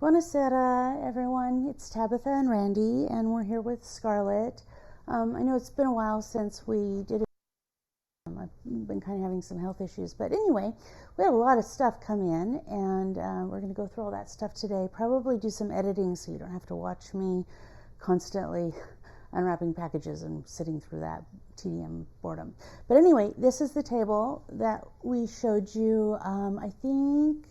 Buonasera, everyone. It's Tabitha and Randy, and we're here with Scarlett. I know it's been a while since we did it. I've been kind of having some health issues, but anyway, we had a lot of stuff come in, and we're going to go through all that stuff today. Probably do some editing so you don't have to watch me constantly unwrapping packages and sitting through that tedium boredom. But anyway, this is the table that we showed you, I think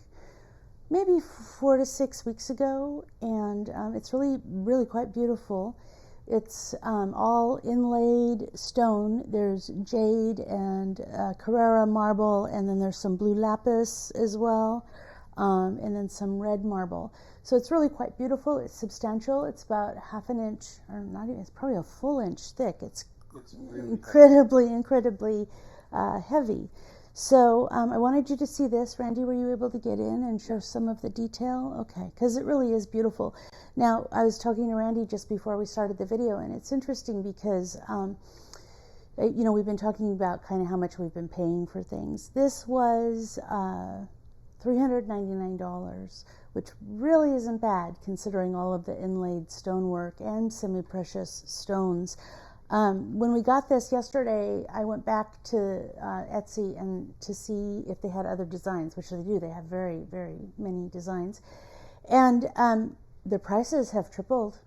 maybe 4 to 6 weeks ago, and it's really quite beautiful. It's all inlaid stone. There's jade and Carrara marble, and then there's some blue lapis as well, and then some red marble. So it's really quite beautiful. It's substantial. It's about half an inch, or not even, it's probably a full inch thick. It's really incredibly heavy. So I wanted you to see this. Randy, were you able to get in and show some of the detail? Okay, because it really is beautiful. Now, I was talking to Randy just before we started the video, and it's interesting because, you know, we've been talking about kind of how much we've been paying for things. This was $399, which really isn't bad considering all of the inlaid stonework and semi-precious stones. When we got this yesterday, I went back to Etsy and to see if they had other designs, which they do. They have very, very many designs. And the prices have tripled.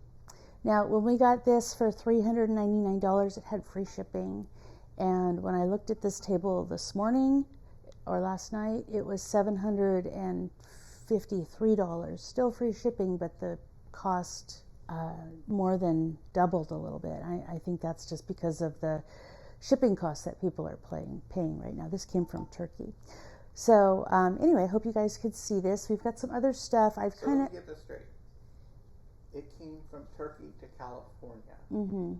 Now, when we got this for $399, it had free shipping. And when I looked at this table this morning or last night, it was $753. Still free shipping, but the cost more than doubled a little bit. I think that's just because of the shipping costs that people are paying right now. This came from Turkey. So anyway, I hope you guys could see this. We've got some other stuff. Let me get this straight. It came from Turkey to California. Mm-hmm.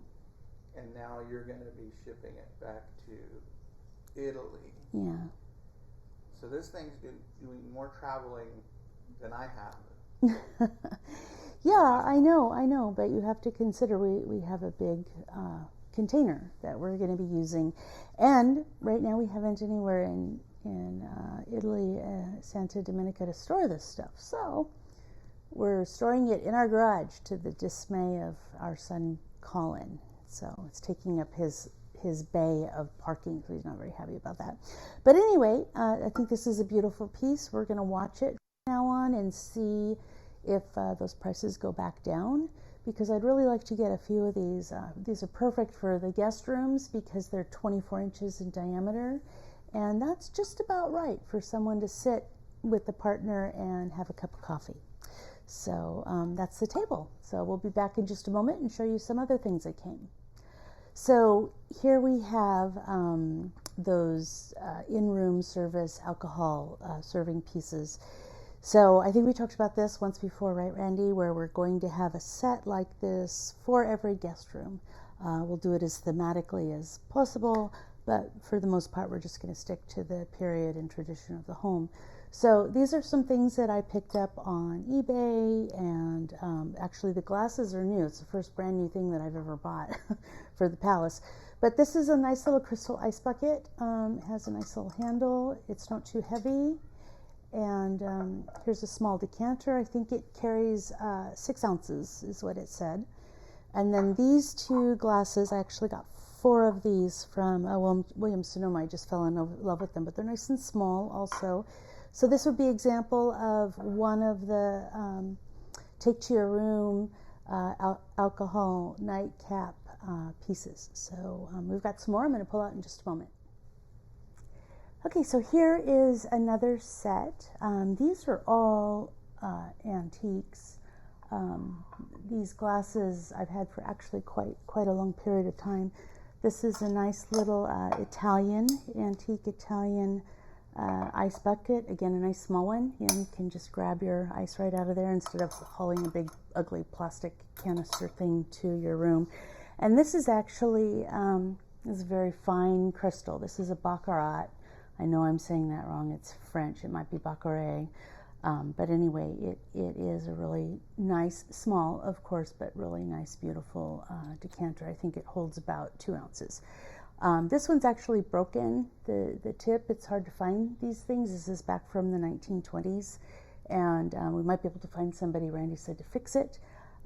And now you're going to be shipping it back to Italy. Yeah. So this thing's doing more traveling than I have. Yeah, I know, but you have to consider we have a big container that we're going to be using, and right now we haven't anywhere in Italy, Santa Domenica, to store this stuff. So we're storing it in our garage to the dismay of our son Colin. So it's taking up his bay of parking, so he's not very happy about that. But anyway, I think this is a beautiful piece. We're going to watch it from now on and see if those prices go back down, because I'd really like to get a few of these. These are perfect for the guest rooms because they're 24 inches in diameter, and that's just about right for someone to sit with the partner and have a cup of coffee. So that's the table. So we'll be back in just a moment and show you some other things that came. So here we have those in-room service alcohol serving pieces. So I think we talked about this once before, right, Randy, where we're going to have a set like this for every guest room. We'll do it as thematically as possible, but for the most part, we're just going to stick to the period and tradition of the home. So these are some things that I picked up on eBay, and actually the glasses are new. It's the first brand new thing that I've ever bought for the palace. But this is a nice little crystal ice bucket. It has a nice little handle. It's not too heavy. And here's a small decanter. I think it carries 6 ounces is what it said. And then these 2 glasses, I actually got 4 of these from Williams-Sonoma. I just fell in love with them, but they're nice and small also. So this would be example of one of the take to your room alcohol nightcap pieces. So we've got some more I'm going to pull out in just a moment. Okay, so here is another set. These are all antiques. These glasses I've had for actually quite a long period of time. This is a nice little antique Italian ice bucket. Again, a nice small one. You know, you can just grab your ice right out of there instead of hauling a big, ugly plastic canister thing to your room. And this is actually this is very fine crystal. This is a baccarat. I know I'm saying that wrong. It's French. It might be baccarat. But anyway, it is a really nice, small, of course, but really nice, beautiful decanter. I think it holds about 2 ounces. This one's actually broken, the tip. It's hard to find these things. This is back from the 1920s. and we might be able to find somebody, Randy said, to fix it.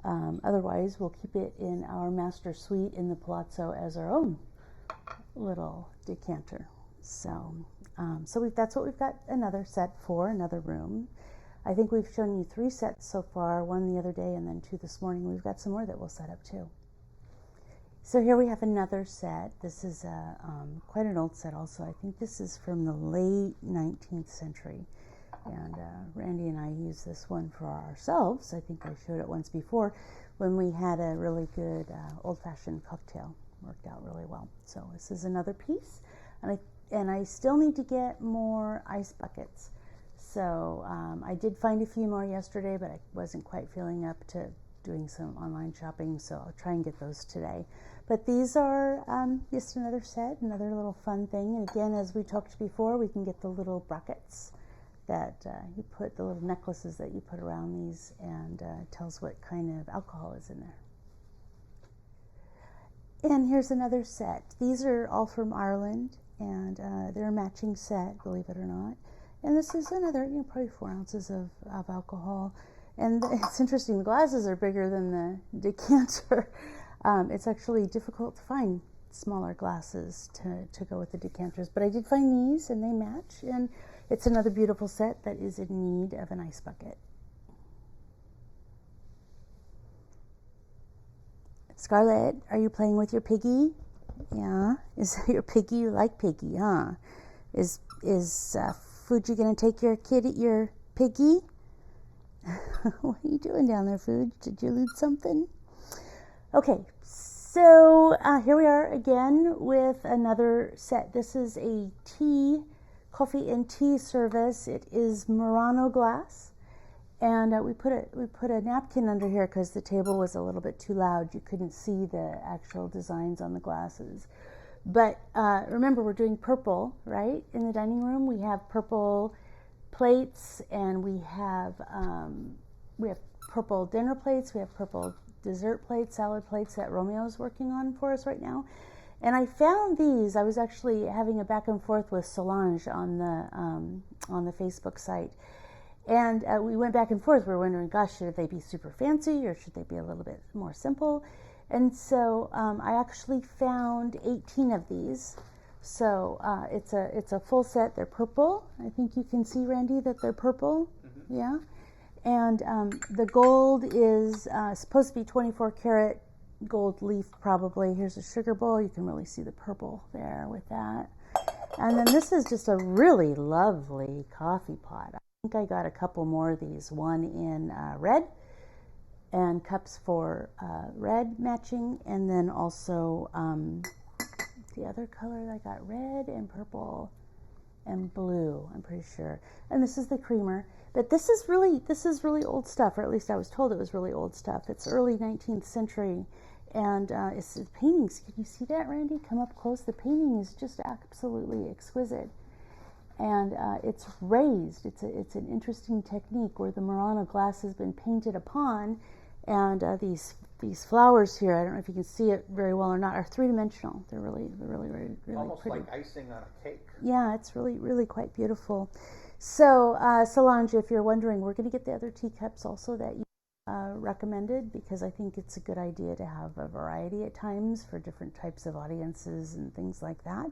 Otherwise, we'll keep it in our master suite in the palazzo as our own little decanter. So, that's what we've got another set for, another room. I think we've shown you 3 sets so far, 1 the other day and then 2 this morning. We've got some more that we'll set up too. So here we have another set. This is quite an old set also. I think this is from the late 19th century. And Randy and I use this one for ourselves. I think I showed it once before when we had a really good old-fashioned cocktail. Worked out really well. So this is another piece. And I still need to get more ice buckets. So I did find a few more yesterday, but I wasn't quite feeling up to doing some online shopping, so I'll try and get those today. But these are just another set, another little fun thing. And again, as we talked before, we can get the little brackets that you put, the little necklaces that you put around these, and it tells what kind of alcohol is in there. And here's another set. These are all from Ireland, and they're a matching set, believe it or not. And this is another, probably 4 ounces of alcohol. And it's interesting, the glasses are bigger than the decanter. It's actually difficult to find smaller glasses to go with the decanters. But I did find these, and they match. And it's another beautiful set that is in need of an ice bucket. Scarlett, are you playing with your piggy? Yeah. Is that your piggy? You like piggy, huh? Is Fuji going to take your piggy? What are you doing down there, Fuji? Did you loot something? Okay, so here we are again with another set. This is a coffee and tea service. It is Murano glass. And we put a napkin under here because the table was a little bit too loud. You couldn't see the actual designs on the glasses. But remember, we're doing purple, right? In the dining room, we have purple plates, and we have purple dinner plates. We have purple dessert plates, salad plates that Romeo's working on for us right now. And I found these. I was actually having a back and forth with Solange on the Facebook site. And we went back and forth. We were wondering, gosh, should they be super fancy or should they be a little bit more simple? And so I actually found 18 of these. So it's a full set. They're purple. I think you can see, Randy, that they're purple. Mm-hmm. Yeah. And the gold is supposed to be 24 karat gold leaf, probably. Here's a sugar bowl. You can really see the purple there with that. And then this is just a really lovely coffee pot. I think I got a couple more of these, one in red, and cups for red matching, and then also the other color I got, red and purple and blue, I'm pretty sure. And this is the creamer. But this is really old stuff, or at least I was told it was really old stuff. It's early 19th century, and it's the paintings. Can you see that, Randy? Come up close. The painting is just absolutely exquisite. And it's raised. It's an interesting technique where the Murano glass has been painted upon, and these flowers here, I don't know if you can see it very well or not, are 3-dimensional. They're really almost pretty. Like icing on a cake. Yeah, it's really quite beautiful. So Solange, if you're wondering, we're going to get the other teacups also that you recommended, because I think it's a good idea to have a variety at times for different types of audiences and things like that.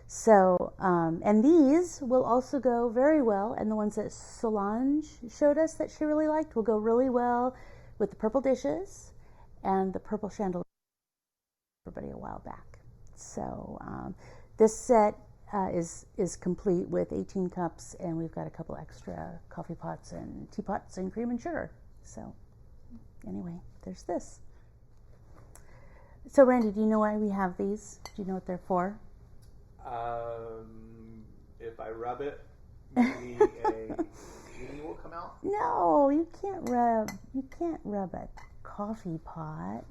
So, and these will also go very well, and the ones that Solange showed us that she really liked will go really well with the purple dishes and the purple chandelier for everybody a while back. So this set is complete with 18 cups, and we've got a couple extra coffee pots and teapots and cream and sugar. So anyway, there's this. So Randy, do you know why we have these? Do you know what they're for? If I rub it, maybe a genie will come out? No, you can't rub a coffee pot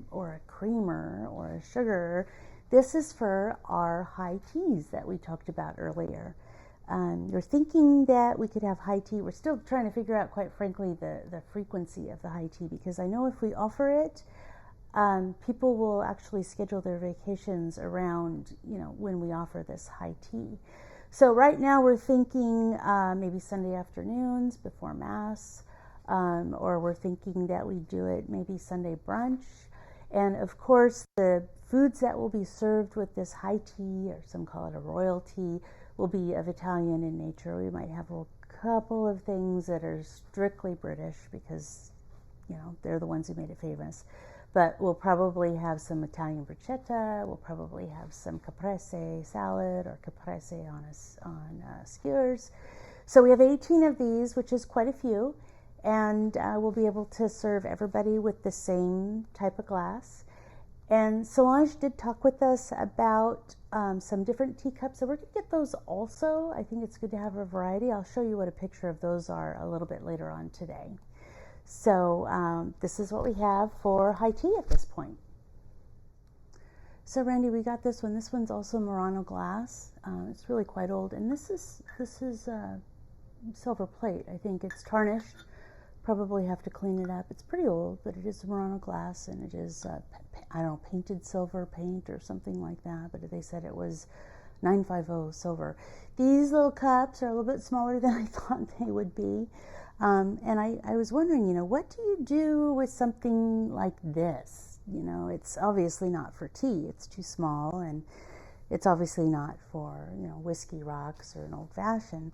or a creamer or a sugar. This is for our high teas that we talked about earlier. You're thinking that we could have high tea. We're still trying to figure out, quite frankly, the frequency of the high tea, because I know if we offer it, people will actually schedule their vacations around, when we offer this high tea. So right now we're thinking maybe Sunday afternoons before Mass, or we're thinking that we do it maybe Sunday brunch. And of course, the foods that will be served with this high tea, or some call it a royal tea, will be of Italian in nature. We might have a couple of things that are strictly British because, you know, they're the ones who made it famous. But we'll probably have some Italian bruschetta. We'll probably have some caprese salad or caprese on skewers. So we have 18 of these, which is quite a few, and we'll be able to serve everybody with the same type of glass. And Solange did talk with us about some different teacups, so we're going to get those also. I think it's good to have a variety. I'll show you what a picture of those are a little bit later on today. So this is what we have for high tea at this point. So Randy, we got this one. This one's also Murano glass. It's really quite old, and this is silver plate. I think it's tarnished. Probably have to clean it up. It's pretty old, but it is Murano glass, and it is I don't know, painted silver paint or something like that. But they said it was 950 silver. These little cups are a little bit smaller than I thought they would be. And I was wondering, you know, what do you do with something like this? You know, it's obviously not for tea. It's too small, and it's obviously not for, you know, whiskey rocks or an old fashioned.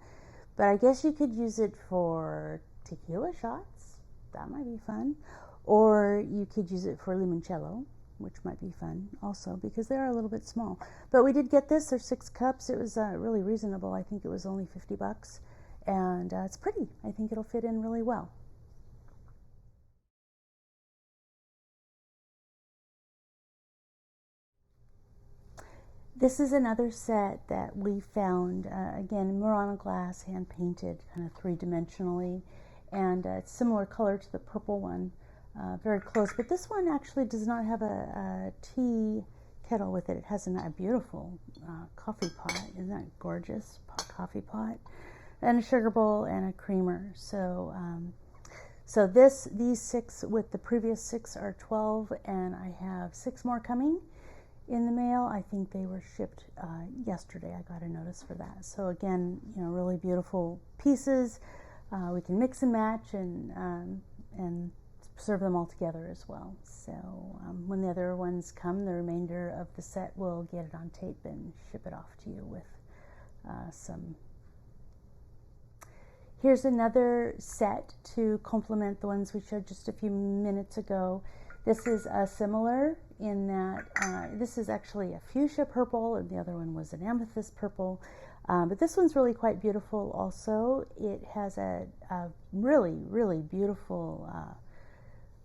But I guess you could use it for tequila shots. That might be fun. Or you could use it for limoncello, which might be fun also because they are a little bit small. But we did get this. There's 6 cups. It was really reasonable. I think it was only $50. And it's pretty. I think it'll fit in really well. This is another set that we found, again, Murano glass, hand painted, kind of 3-dimensionally, and it's similar color to the purple one, very close. But this one actually does not have a tea kettle with it. It has a beautiful coffee pot. Isn't that gorgeous? Coffee pot. And a sugar bowl and a creamer. So so these 6 with the previous 6 are 12, and I have 6 more coming in the mail. I think they were shipped yesterday. I got a notice for that. So again, you know, really beautiful pieces. We can mix and match and serve them all together as well. So when the other ones come, the remainder of the set, we'll get it on tape and ship it off to you with some. Here's another set to complement the ones we showed just a few minutes ago. This is similar in that this is actually a fuchsia purple, and the other one was an amethyst purple. But this one's really quite beautiful also. It has a really, really beautiful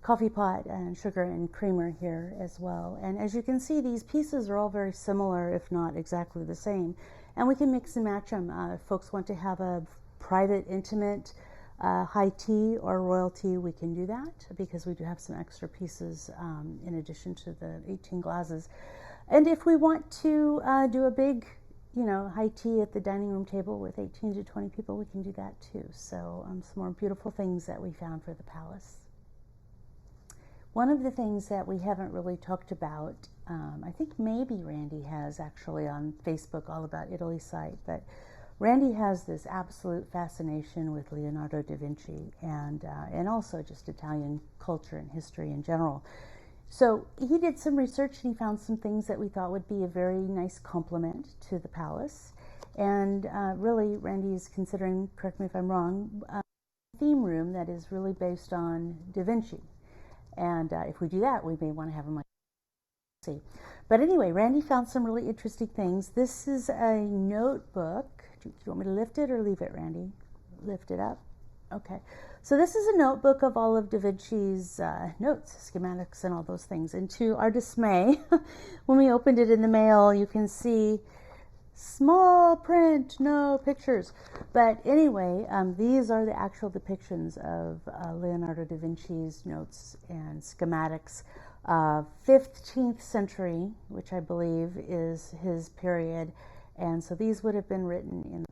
coffee pot and sugar and creamer here as well. And as you can see, these pieces are all very similar, if not exactly the same. And we can mix and match them. If folks want to have a private, intimate high tea or royal tea, we can do that because we do have some extra pieces in addition to the 18 glasses. And if we want to do a big, you know, high tea at the dining room table with 18 to 20 people, we can do that too. So some more beautiful things that we found for the palace. One of the things that we haven't really talked about, I think maybe Randy has actually on Facebook All About Italy site, but Randy has this absolute fascination with Leonardo da Vinci and also just Italian culture and history in general. So he did some research and he found some things that we thought would be a very nice complement to the palace. And really, Randy's considering, correct me if I'm wrong, a theme room that is really based on Da Vinci. And if we do that, we may want to have him on. See. But anyway, Randy found some really interesting things. This is a notebook. Do you want me to lift it or leave it, Randy? Lift it up. Okay. So this is a notebook of all of Da Vinci's notes, schematics, and all those things. And to our dismay, when we opened it in the mail, you can see small print, no pictures. But anyway, these are the actual depictions of Leonardo da Vinci's notes and schematics. 15th century, which I believe is his period. And so these would have been written in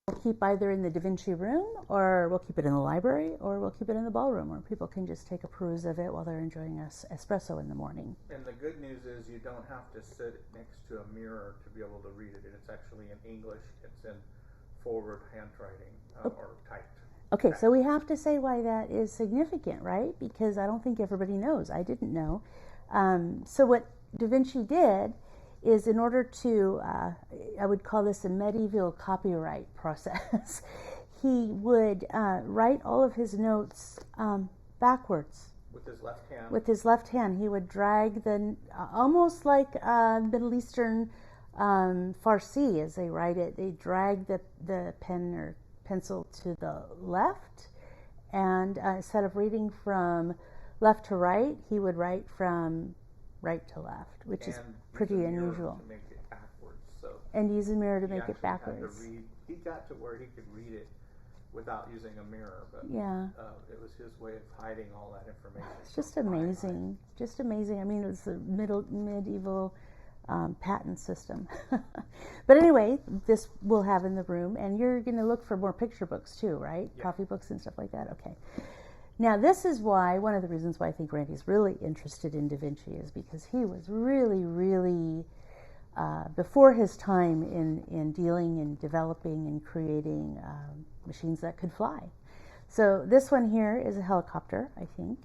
we'll keep either in the Da Vinci room, or we'll keep it in the library, or we'll keep it in the ballroom where people can just take a peruse of it while they're enjoying espresso in the morning. And the good news is you don't have to sit next to a mirror to be able to read it. It's actually in English. It's in forward handwriting or typed. Okay, so we have to say why that is significant, right? Because I don't think everybody knows. I didn't know. So what Da Vinci did is, in order to, I would call this a medieval copyright process, he would write all of his notes backwards. With his left hand? With his left hand. He would drag almost like Middle Eastern Farsi, as they write it. They drag the pen or pencil to the left, and instead of reading from left to right, he would write from right to left, which is pretty unusual. To make it backwards, so and use a mirror to make it backwards. He got to where he could read it without using a mirror, but yeah, it was his way of hiding all that information. It's just amazing, just amazing. I mean, it was a medieval patent system. But anyway, this we'll have in the room, and you're going to look for more picture books too, right? Yeah. Coffee books and stuff like that. Okay. Now, this is why, one of the reasons why I think Randy's really interested in Da Vinci is because he was really before his time in dealing and developing and creating machines that could fly. So this one here is a helicopter, I think.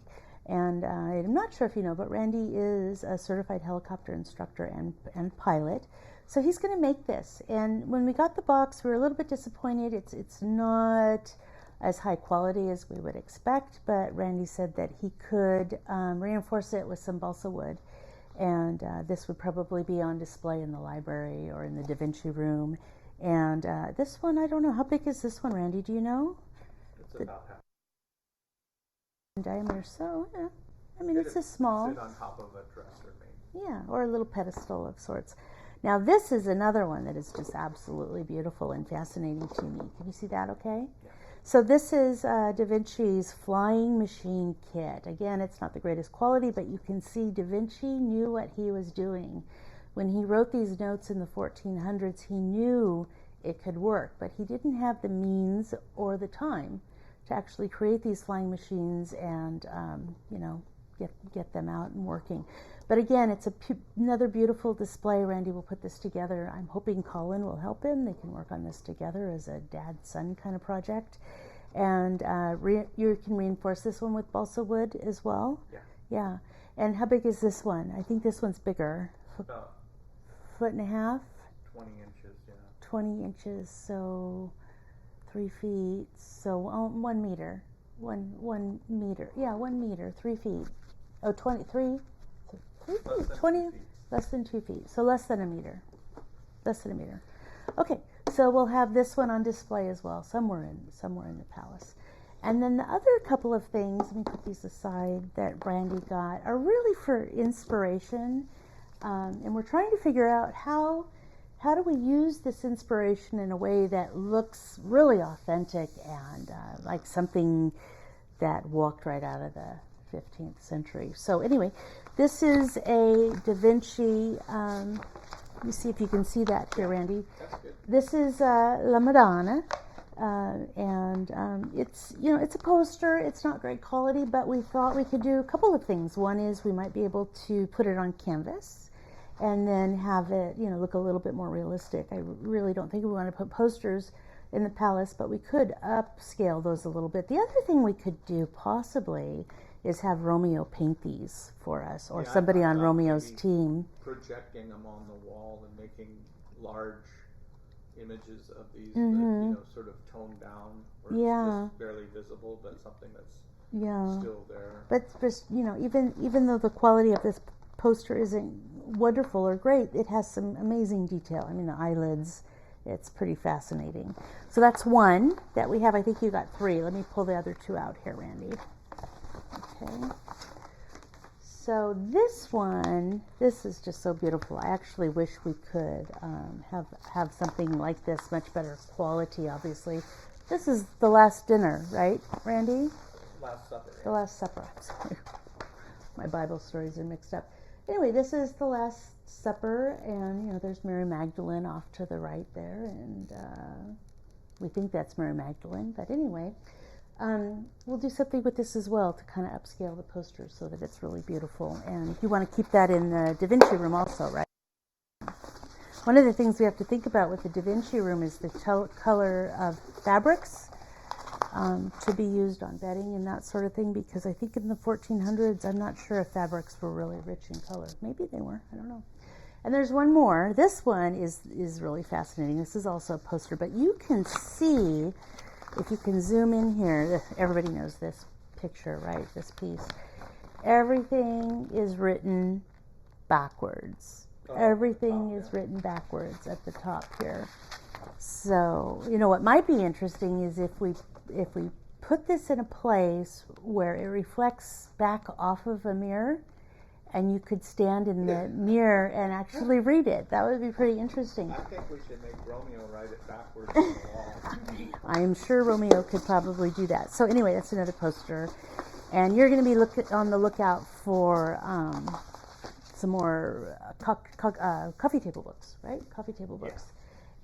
And I'm not sure if you know, but Randy is a certified helicopter instructor and pilot. So he's going to make this. And when we got the box, we were a little bit disappointed. It's not as high quality as we would expect, but Randy said that he could reinforce it with some balsa wood. And this would probably be on display in the library or in the Da Vinci room. And this one, I don't know. How big is this one, Randy? Do you know? It's about half in diameter, so yeah. I mean, it's a small. Sit on top of a dresser, maybe. Yeah, or a little pedestal of sorts. Now, this is another one that is just absolutely beautiful and fascinating to me. Can you see that okay? Yeah. So this is Da Vinci's flying machine kit. Again, it's not the greatest quality, but you can see Da Vinci knew what he was doing. When he wrote these notes in the 1400s, he knew it could work, but he didn't have the means or the time to actually create these flying machines and, get them out and working. But again, it's another beautiful display. Randy will put this together. I'm hoping Colin will help him. They can work on this together as a dad-son kind of project. And you can reinforce this one with balsa wood as well. Yeah. Yeah. And how big is this one? I think this one's bigger. About 1.5 feet. 20 inches, yeah. 20 inches, so 3 feet. So 1 meter. 1 meter. Yeah, 1 meter, 3 feet. Oh, 23. 3 feet, 20, less than 2 feet, so less than a meter. Less than a meter. Okay, so we'll have this one on display as well, somewhere in the palace. And then the other couple of things, let me put these aside, that Brandy got are really for inspiration, and we're trying to figure out how do we use this inspiration in a way that looks really authentic and like something that walked right out of the 15th century. So anyway, this is a Da Vinci, let me see if you can see that here, Randy. That's good. This is La Madonna, and it's a poster. It's not great quality, but we thought we could do a couple of things. One is we might be able to put it on canvas and then have it look a little bit more realistic. I really don't think we want to put posters in the palace, but we could upscale those a little bit. The other thing we could do possibly is have Romeo paint these for us, or somebody on Romeo's team. Projecting them on the wall and making large images of these, sort of toned down, or just barely visible, but something that's still there. But even though the quality of this poster isn't wonderful or great, it has some amazing detail. I mean, the eyelids, it's pretty fascinating. So that's one that we have. I think you got 3. Let me pull the other 2 out here, Randy. Okay. So this one, this is just so beautiful. I actually wish we could have something like this, much better quality, obviously. This is The Last Dinner, right, Randy? Last Supper. The Last Supper. Sorry. My Bible stories are mixed up. Anyway, this is The Last Supper, and there's Mary Magdalene off to the right there, and We think that's Mary Magdalene, but anyway, we'll do something with this as well to kind of upscale the poster so that it's really beautiful. And you want to keep that in the Da Vinci room also, right? One of the things we have to think about with the Da Vinci room is the color of fabrics to be used on bedding and that sort of thing, because I think in the 1400s, I'm not sure if fabrics were really rich in color. Maybe they were, I don't know. And there's one more. This one is really fascinating. This is also a poster, but you can see, if you can zoom in here, everybody knows this picture, right? This piece. Everything is written backwards. Everything is written backwards at the top here. So, you know, what might be interesting is if we put this in a place where it reflects back off of a mirror, and you could stand in the mirror and actually read it. That would be pretty interesting. I think we should make Romeo write it backwards on the wall. I am sure Romeo could probably do that. So anyway, that's another poster. And you're going to be on the lookout for some more coffee table books, right? Coffee table books.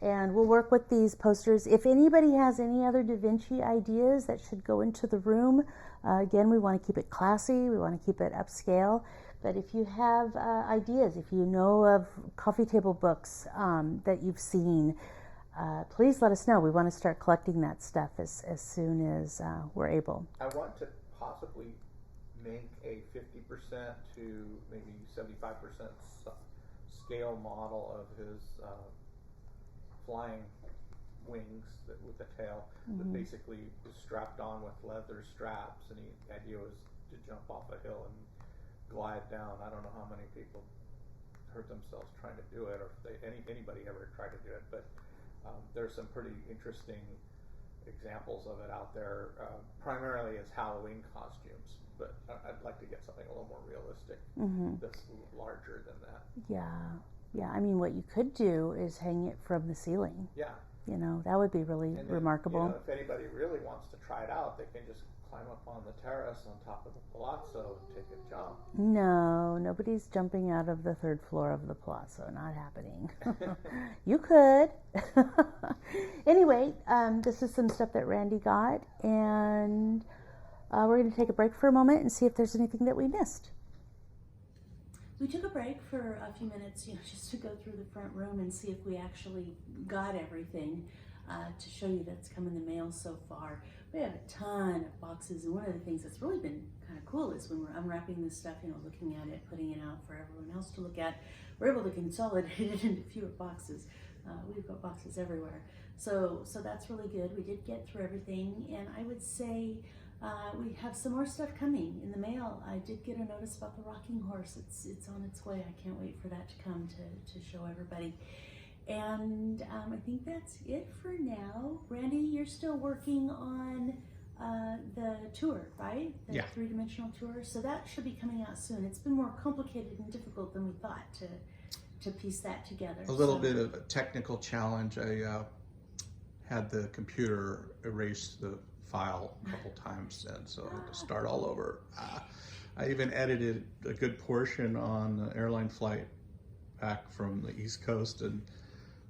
Yeah. And we'll work with these posters. If anybody has any other Da Vinci ideas that should go into the room, again, we want to keep it classy. We want to keep it upscale. But if you have ideas, if you know of coffee table books that you've seen, please let us know. We want to start collecting that stuff as soon as we're able. I want to possibly make a 50% to maybe 75% scale model of his flying wings with the tail that basically was strapped on with leather straps, and the idea was to jump off a hill and glide down. I don't know how many people hurt themselves trying to do it, or if anybody ever tried to do it, but there's some pretty interesting examples of it out there, primarily as Halloween costumes, but I'd like to get something a little more realistic that's larger than that. Yeah, I mean, what you could do is hang it from the ceiling. Yeah. You know, that would be really remarkable. You know, if anybody really wants to try it out, they can just climb up on the terrace on top of the palazzo and take a jump. No, nobody's jumping out of the third floor of the palazzo. Not happening. You could. Anyway, this is some stuff that Randy got, and we're going to take a break for a moment and see if there's anything that we missed. We took a break for a few minutes, just to go through the front room and see if we actually got everything to show you that's come in the mail so far. We have a ton of boxes, and one of the things that's really been kind of cool is when we're unwrapping this stuff, looking at it, putting it out for everyone else to look at, we're able to consolidate it into fewer boxes. We've got boxes everywhere. So that's really good. We did get through everything, and I would say we have some more stuff coming in the mail. I did get a notice about the rocking horse. It's on its way. I can't wait for that to come to show everybody. And I think that's it for now. Randy, you're still working on the tour, right? The three-dimensional tour. So that should be coming out soon. It's been more complicated and difficult than we thought to piece that together. A little bit of a technical challenge. I had the computer erase the file a couple times, and so I had to start all over. I even edited a good portion on the airline flight back from the East Coast and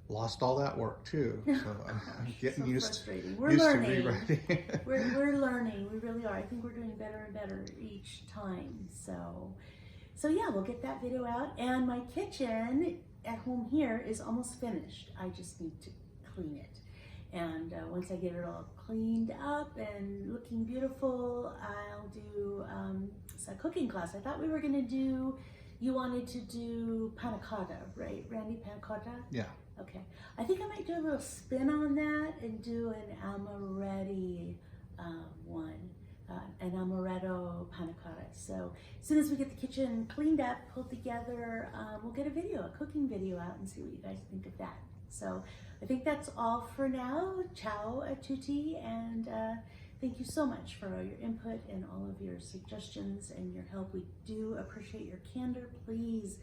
lost all that work too. So I'm getting used to rewriting. We're learning. We really are. I think we're doing better and better each time. So yeah, we'll get that video out. And my kitchen at home here is almost finished. I just need to clean it. And once I get it all cleaned up and looking beautiful, I'll do a cooking class. I thought we were going to do, you wanted to do panna cotta, right, Randy? Panna cotta? Yeah. Okay. I think I might do a little spin on that and do an amaretti one, an amaretto panna cotta. So as soon as we get the kitchen cleaned up, pulled together, we'll get a cooking video out and see what you guys think of that. So I think that's all for now. Ciao a tutti, and thank you so much for all your input and all of your suggestions and your help. We do appreciate your candor. Please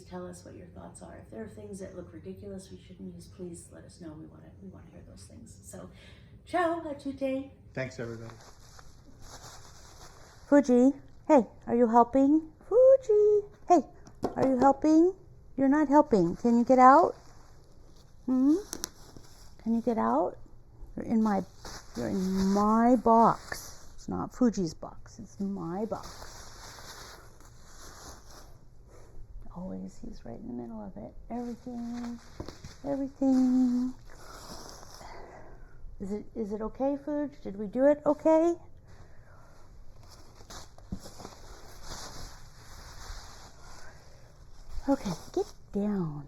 tell us what your thoughts are. If there are things that look ridiculous we shouldn't use, please let us know. We want to hear those things. So, ciao a tutti. Thanks, everybody. Fuji, hey, are you helping? Fuji, hey, are you helping? You're not helping. Can you get out? Can you get out? You're in my box. It's not Fuji's box. It's my box. Always, he's right in the middle of it. Everything. Is it okay, Fuji? Did we do it okay? Okay, get down.